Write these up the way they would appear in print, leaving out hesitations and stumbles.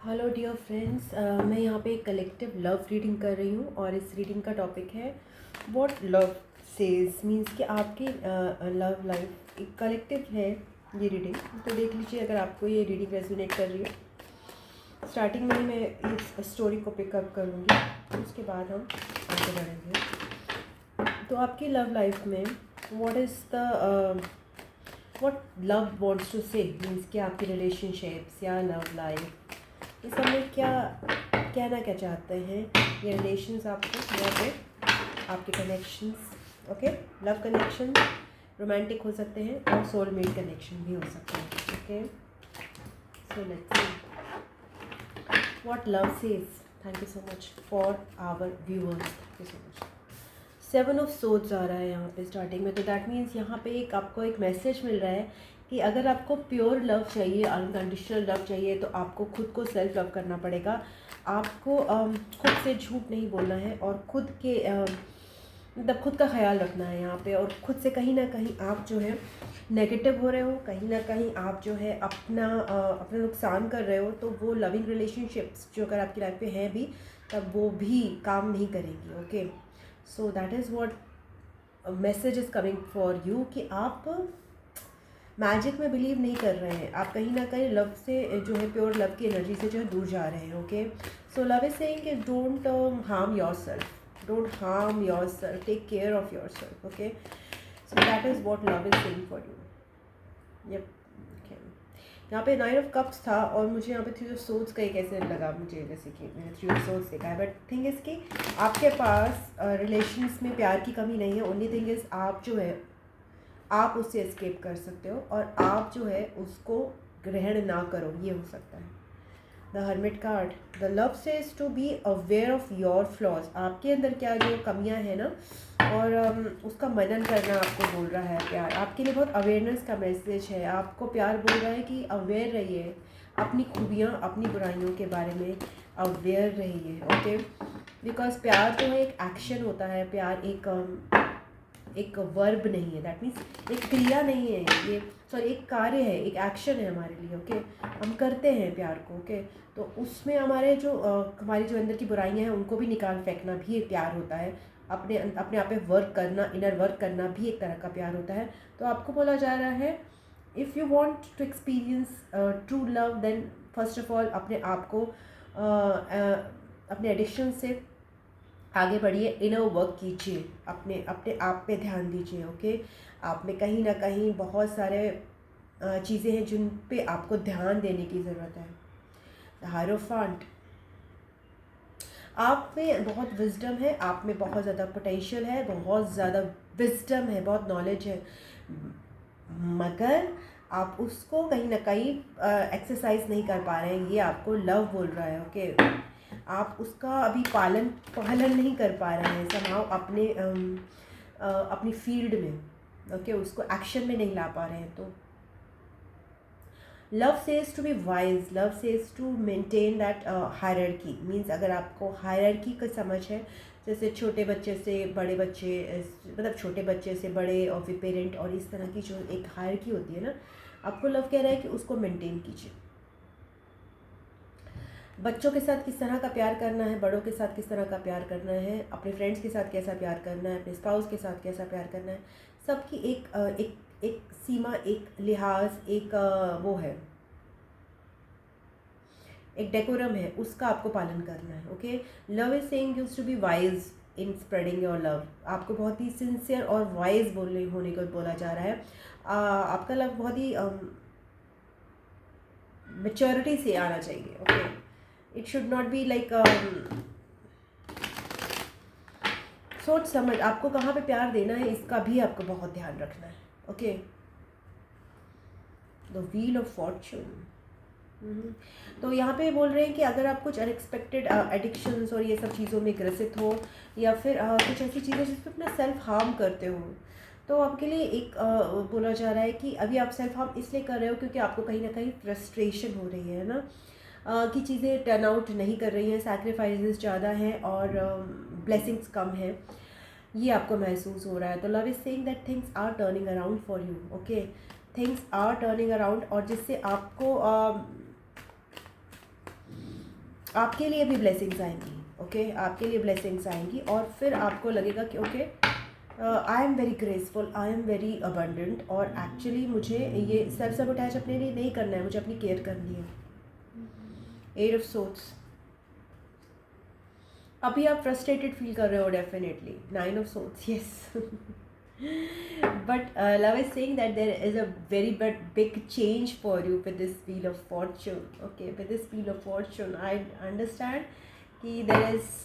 Hello dear friends, मैं यहाँ पे एक कलेक्टिव लव रीडिंग कर रही हूँ और इस रीडिंग का टॉपिक है व्हाट लव सेज। मीन्स कि आपकी लव लाइफ एक कलेक्टिव है ये रीडिंग। तो देख लीजिए अगर आपको ये रीडिंग रेजोनेट कर रही है। स्टार्टिंग में ही मैं इस स्टोरी को पिकअप करूँगी, उसके बाद हम आगे बढ़ेंगे। तो आपकी लव लाइफ में what is the what love wants to say, means कि आपकी रिलेशनशिप्स या लव लाइफ इस समय क्या कहना क्या चाहते हैं ये रिलेशंस आपको, या फिर आपके connections. Okay, love connection romantic हो सकते हैं और सोलमेट कनेक्शन भी हो सकते हैं। Okay, so let's see what love says. Thank you so much for our viewers, thank you so much. 7 of swords आ रहा है यहाँ पे स्टार्टिंग में, तो दैट मीन्स यहाँ पे आपको एक मैसेज मिल रहा है कि अगर आपको प्योर लव चाहिए, अनकंडीशनल लव चाहिए, तो आपको खुद को सेल्फ लव करना पड़ेगा। आपको खुद से झूठ नहीं बोलना है और खुद के मतलब खुद का ख्याल रखना है यहाँ पे। और खुद से कहीं ना कहीं आप जो है नेगेटिव हो रहे हो, कहीं ना कहीं आप जो है अपना नुकसान कर रहे हो, तो वो लविंग रिलेशनशिप्स जो अगर आपकी लाइफ में हैं भी, तब वो भी काम नहीं करेंगी। Okay, so that is what message is coming for you कि आप मैजिक में बिलीव नहीं कर रहे हैं। आप कहीं ना कहीं लव से जो है प्योर लव की एनर्जी से जो है दूर जा रहे हैं। Okay, so love is saying कि don't harm yourself, don't harm yourself, take care of yourself. Okay, so that is what love is saying for you. Yup, यहाँ पे 9 ऑफ कप्स था और मुझे यहाँ पे 3 of swords का एक ऐसे लगा मुझे, जैसे कि मैंने 3 ऑफ सोर्ड्स देखा है। बट थिंग इज़ कि आपके पास रिलेशंस में प्यार की कमी नहीं है। ओनली थिंग इज़ आप जो है आप उससे एस्केप कर सकते हो और आप जो है उसको ग्रहण ना करो, ये हो सकता है। The hermit card, the love says to be aware of your flaws. आपके अंदर क्या जो कमियां हैं ना, और उसका मनन करना आपको बोल रहा है प्यार। आपके लिए बहुत अवेयरनेस का मैसेज है। आपको प्यार बोल रहा है कि अवेयर रहिए, अपनी खूबियाँ अपनी बुराइयों के बारे में अवेयर रहिए। ओके, बिकॉज प्यार जो है एक एक्शन होता है, प्यार एक वर्ब नहीं है, दैट मीन्स एक क्रिया नहीं है, ये सॉरी एक कार्य है, एक एक्शन है हमारे लिए। ओके, हम करते हैं प्यार को। ओके, तो उसमें हमारी जो अंदर की बुराइयां हैं उनको भी निकाल फेंकना भी एक प्यार होता है। अपने अपने आप पे वर्क करना, इनर वर्क करना भी एक तरह का प्यार होता है। तो आपको बोला जा रहा है if you want to experience true love, then first of all अपने आप को अपने एडिक्शन से आगे बढ़िए, इनर वर्क कीजिए, अपने अपने आप पे ध्यान दीजिए। ओके, आप में कहीं ना कहीं बहुत सारे चीज़ें हैं जिन पे आपको ध्यान देने की ज़रूरत है। द हायरोफेंट, आप में बहुत विजडम है, आप में बहुत ज़्यादा पोटेंशियल है, बहुत ज़्यादा विजडम है, बहुत नॉलेज है, मगर आप उसको कहीं ना कहीं एक्सरसाइज नहीं कर पा रहे हैं। ये आपको लव बोल रहा है। ओके, आप उसका अभी पालन नहीं कर पा रहे हैं समाव अपनी फील्ड में। ओके, उसको एक्शन में नहीं ला पा रहे हैं। तो love says to be wise, love says to maintain that hierarchy. Means अगर आपको हायरार्की का समझ है, जैसे छोटे बच्चे से बड़े बच्चे, मतलब छोटे बच्चे से बड़े और फिर पेरेंट, और इस तरह की जो एक हायरार्की होती है ना, आपको लव कह रहा है कि उसको मेंटेन कीजिए। बच्चों के साथ किस तरह का प्यार करना है, बड़ों के साथ किस तरह का प्यार करना है, अपने फ्रेंड्स के साथ कैसा प्यार करना है, अपने स्पाउस के साथ कैसा प्यार करना है, सबकी एक सीमा, एक लिहाज, एक वो है, एक डेकोरम है, उसका आपको पालन करना है। Okay, love is saying use to be wise in spreading your love. आपको बहुत ही सिंसियर और वाइज होने को बोला जा रहा है। आपका लव बहुत ही मेच्योरिटी से आना चाहिए। Okay, it should not be like सोच समझ, आपको कहाँ पे प्यार देना है इसका भी आपको बहुत ध्यान रखना है। Okay, the wheel of Fortune. तो यहाँ पे बोल रहे हैं कि अगर आप कुछ अनएक्सपेक्टेड एडिक्शंस और ये सब चीज़ों में ग्रसित हो, या फिर कुछ ऐसी चीज़ें जिसमें अपना सेल्फ हार्म करते हो, तो आपके लिए एक बोला जा रहा है कि अभी आप सेल्फ हार्म इसलिए कर रहे हो क्योंकि आपको कहीं ना कहीं फ्रस्ट्रेशन हो रही है ना, कि चीज़ें टर्न आउट नहीं कर रही हैं, सैक्रिफाइसेस ज़्यादा हैं और ब्लेसिंग्स कम हैं, ये आपको महसूस हो रहा है। तो love is saying that things are turning around for you. Okay, things are turning around, और जिससे आपको आपके लिए भी ब्लेसिंग्स आएंगी, ओके आपके लिए ब्लेसिंग्स आएंगी, और फिर आपको लगेगा कि okay I am very graceful, I am very abundant, और एक्चुअली मुझे ये सेल्फ सबोटैज अपने लिए नहीं करना है, मुझे अपनी केयर करनी है। एट ऑफ सोर्ड्स, अभी आप फ्रस्ट्रेटेड फील कर रहे हो definitely. Nine of swords, yes but love is saying that there is a very big change for you with this wheel of fortune. Okay, with this wheel of fortune I understand कि there is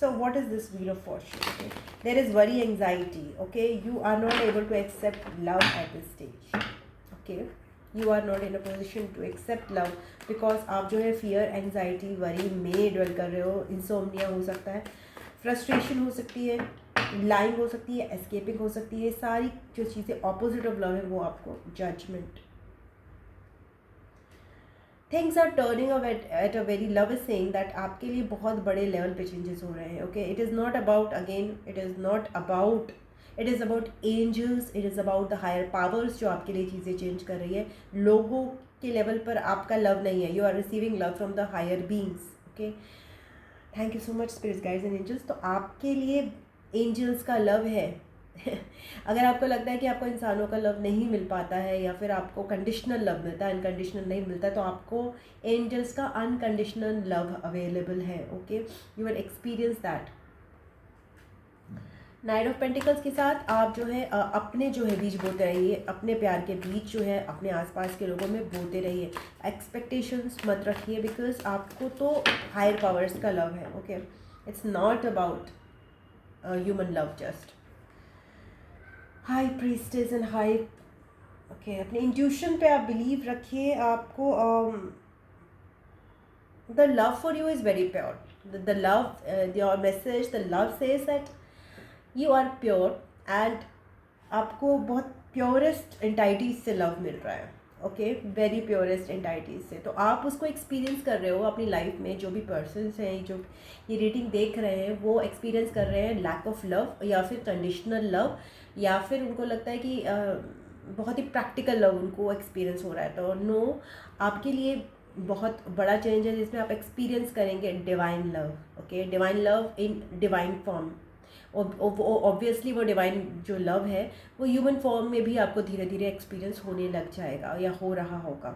so what is this wheel of fortune? Okay, there is worry, anxiety. Okay, you are not able to accept love at this stage. Okay, you are not in a position to accept love because आप जो है fear, anxiety, worry में dwell कर रहे हो। insomnia हो सकता है, frustration हो सकती है, लाइंग हो सकती है, एस्केपिंग हो सकती है। सारी जो चीज़ें ऑपोजिट ऑफ लव है वो आपको जजमेंट। Things are turning up at a very, love is saying that आपके लिए बहुत बड़े लेवल पे चेंजेस हो रहे हैं। Okay, it is not about, again it is not about, it is about angels, it is about the higher powers जो आपके लिए चीज़ें चेंज कर रही है। लोगों के लेवल पर आपका लव नहीं है, you are receiving love from the higher beings. Okay, thank you so much spirits, guides and angels. तो आपके लिए एंजल्स का लव है। अगर आपको लगता है कि आपको इंसानों का लव नहीं मिल पाता है, या फिर आपको कंडीशनल लव मिलता है, अनकंडीशनल नहीं मिलता, तो आपको एंजल्स का अनकंडीशनल लव अवेलेबल है। Okay, you will experience that. Night of pentacles के साथ आप जो है अपने जो है बीज बोते रहिए, अपने प्यार के बीज जो है अपने आसपास के लोगों में बोते रहिए। एक्सपेक्टेशंस मत रखिए, बिकॉज आपको तो हायर पावर्स का लव है। Okay, it's not about human love, just high priestess and high. Okay, अपने इंट्यूशन पे आप बिलीव रखिए। आपको the love for you is very pure. The love, your message, the love says that you are pure, and आपको बहुत purest entities से love मिल रहा है। ओके, वेरी प्योरेस्ट एंटाइटीज से। तो आप उसको एक्सपीरियंस कर रहे हो अपनी लाइफ में। जो भी पर्सन्स हैं जो ये रीडिंग देख रहे हैं वो एक्सपीरियंस कर रहे हैं लैक ऑफ लव, या फिर कंडीशनल लव, या फिर उनको लगता है कि बहुत ही प्रैक्टिकल लव उनको एक्सपीरियंस हो रहा है। तो नो, आपके लिए बहुत बड़ा चेंज है जिसमें आप एक्सपीरियंस करेंगे divine love. Okay, divine love in divine form. Obviously वो डिवाइन जो लव है वो ह्यूमन फॉर्म में भी आपको धीरे धीरे एक्सपीरियंस होने लग जाएगा या हो रहा होगा।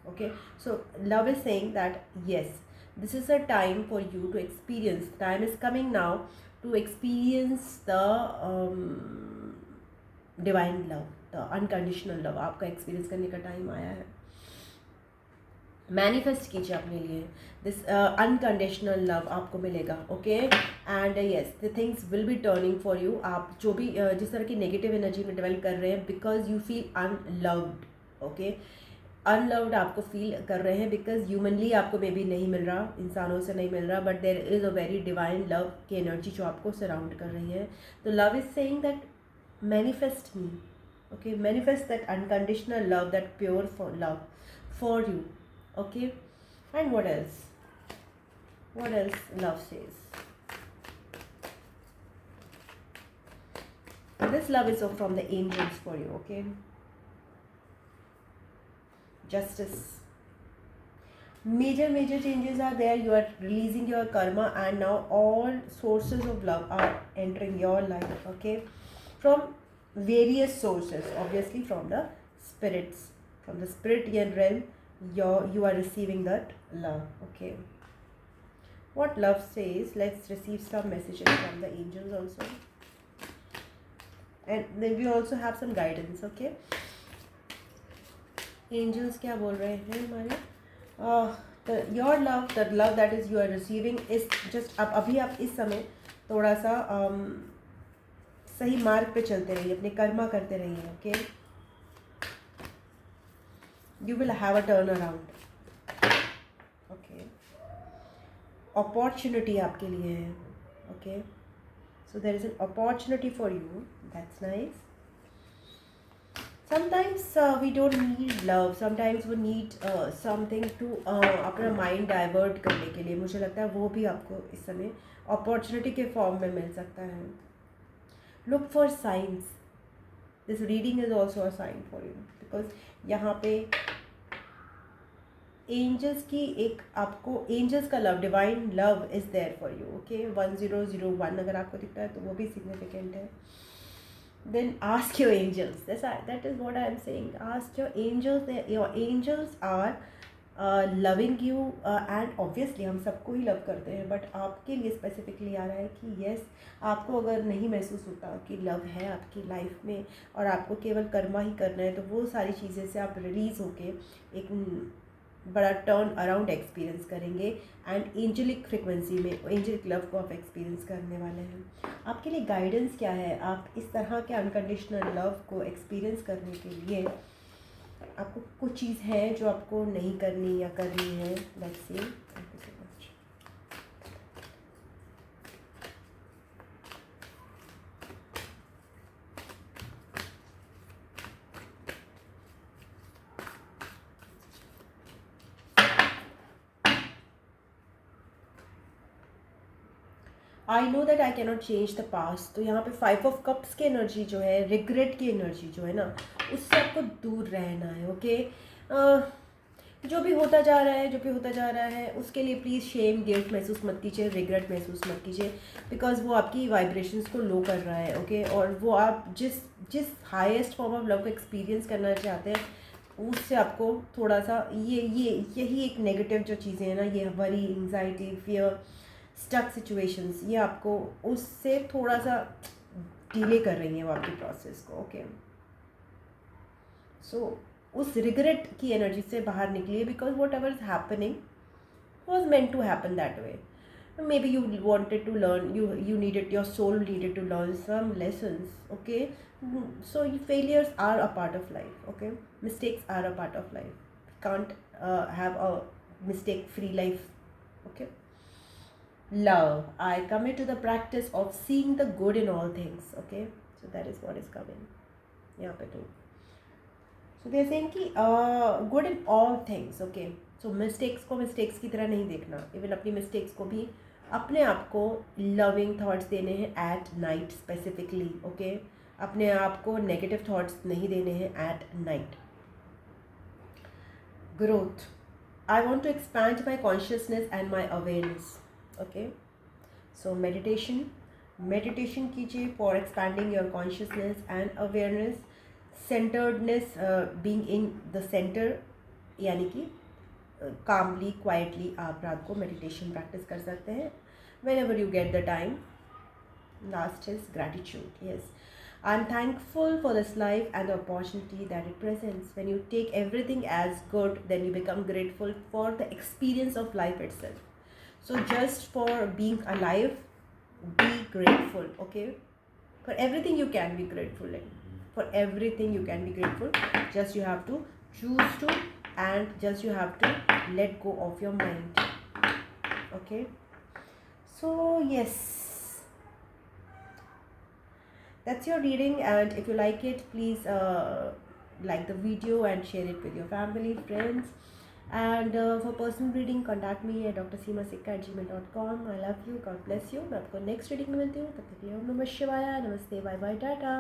Okay, so love is saying that yes, this is a time for you to experience, time is coming now to experience the divine love, the unconditional love. आपका एक्सपीरियंस करने का टाइम आया है। मैनिफेस्ट कीजिए अपने लिए, दिस अनकंडीशनल लव आपको मिलेगा। Okay, and yes, the things will be turning for you. आप जो भी जिस तरह की नेगेटिव एनर्जी में डेवलप कर रहे हैं, because you feel unloved. Okay, unloved आपको फील कर रहे हैं बिकॉज ह्यूमनली आपको मे बी नहीं मिल रहा, इंसानों से नहीं मिल रहा, but there is a very divine love की एनर्जी जो आपको सराउंड कर रही है। तो love is saying that manifest me. Okay, manifest that unconditional love, that pure for love for you. Okay, and what else? What else love says? This love is from the angels for you. Okay, justice. Major changes are there. You are releasing your karma, and now all sources of love are entering your life. Okay, from various sources, obviously from the spirits, from the spiritian realm. You are receiving that love. Okay, what love says, let's receive some messages from the angels also, and then we also have some guidance. Okay, angels क्या बोल रहे हैं हमारे? your love, the love that is you are receiving is just, अब अभी आप इस समय थोड़ा सा सही मार्ग पे चलते रहिए, अपने कर्मा करते रहिए। Okay, you will have a turnaround. Okay, opportunity आपके लिए है। Okay, so there is an opportunity for you. That's nice. Sometimes we don't need love. Sometimes we need something to अपना mind divert करने के लिए। मुझे लगता है वो भी आपको इस समय opportunity के form में मिल सकता है। Look for signs. This reading is also a sign for you, because यहाँ पे एंजल्स की एक आपको एंजल्स का love, divine love is there for you, okay. 1001 अगर आपको दिखता है तो वो भी सिग्निफिकेंट है। Then ask your angels. That is what I am saying. Ask your angels. Your angels are loving you and obviously हम सबको ही लव करते हैं, बट आपके लिए स्पेसिफिकली आ रहा है कि येस, आपको अगर नहीं महसूस होता कि लव है आपकी लाइफ में और आपको केवल कर्मा ही करना है, तो वो सारी चीज़ें से आप रिलीज़ होके एक बड़ा टर्न अराउंड एक्सपीरियंस करेंगे एंड एंजलिक फ्रिक्वेंसी में एंजलिक लव को आप एक्सपीरियंस करने वाले हैं। आपके लिए गाइडेंस क्या है आप इस तरह के अनकंडीशनल लव को एक्सपीरियंस करने के लिए? आपको कुछ चीज़ है जो आपको नहीं करनी या करनी है। Let's see. Thank you so much. I know that I cannot change the past. तो यहाँ पे 5 ऑफ कप्स की एनर्जी जो है, रिग्रेट की एनर्जी जो है ना, उससे आपको दूर रहना है, ओके। जो भी होता जा रहा है, जो भी होता जा रहा है, उसके लिए प्लीज़ शेम गिल्ट महसूस मत कीजिए, रिग्रेट महसूस मत कीजिए, बिकॉज वो आपकी वाइब्रेशंस को लो कर रहा है, ओके। और वो आप जिस जिस हाईएस्ट फॉर्म ऑफ लव को एक्सपीरियंस करना चाहते हैं, उससे आपको थोड़ा सा यही एक नेगेटिव जो चीज़ें हैं ना, ये worry, anxiety, fear, stuck situations, ये आपको उससे थोड़ा सा डिले कर रही हैं वो आपकी प्रोसेस को, ओके। सो उस रिग्रेट की एनर्जी से बाहर निकलिए, because whatever is happening was meant to happen that way. Maybe you wanted to learn, you needed, your soul needed to learn some lessons, okay. So failures are a part of life, okay. Mistakes are a part of life. Can't have a mistake free life, okay. Love, I commit to the practice of seeing the good in all things, okay. So that is what is coming यहाँ पे तो। So they are saying कि good in all things, okay. So mistakes को mistakes की तरह नहीं देखना, even अपनी mistakes को भी अपने आप को लविंग थॉट्स देने हैं एट नाइट स्पेसिफिकली, ओके। अपने आप को नेगेटिव थॉट्स नहीं देने हैं at night. Growth, I want to expand my consciousness and my awareness, okay. So meditation कीजिए for expanding your consciousness and awareness. Centredness, being in the centre, यानी कि कामली quietly आप रात को मेडिटेशन प्रैक्टिस कर सकते हैं whenever you get the time. Last is gratitude. Yes, I'm thankful for this life and the opportunity that it presents. When you take everything as good, then you become grateful for the experience of life itself. So just for being alive, be grateful, okay. For everything you can be grateful in. For everything you can be grateful. Just you have to choose to, and just you have to let go of your mind, okay. So yes, that's your reading, and if you like it, please like the video and share it with your family, friends. And for personal reading, contact me at drseemasikka@gmail.com. I love you, God bless you. मैं आपको next reading में मिलती हूँ, तब तक के लिए ओम नमः शिवाय, नमस्ते, बाय बाय, टाटा।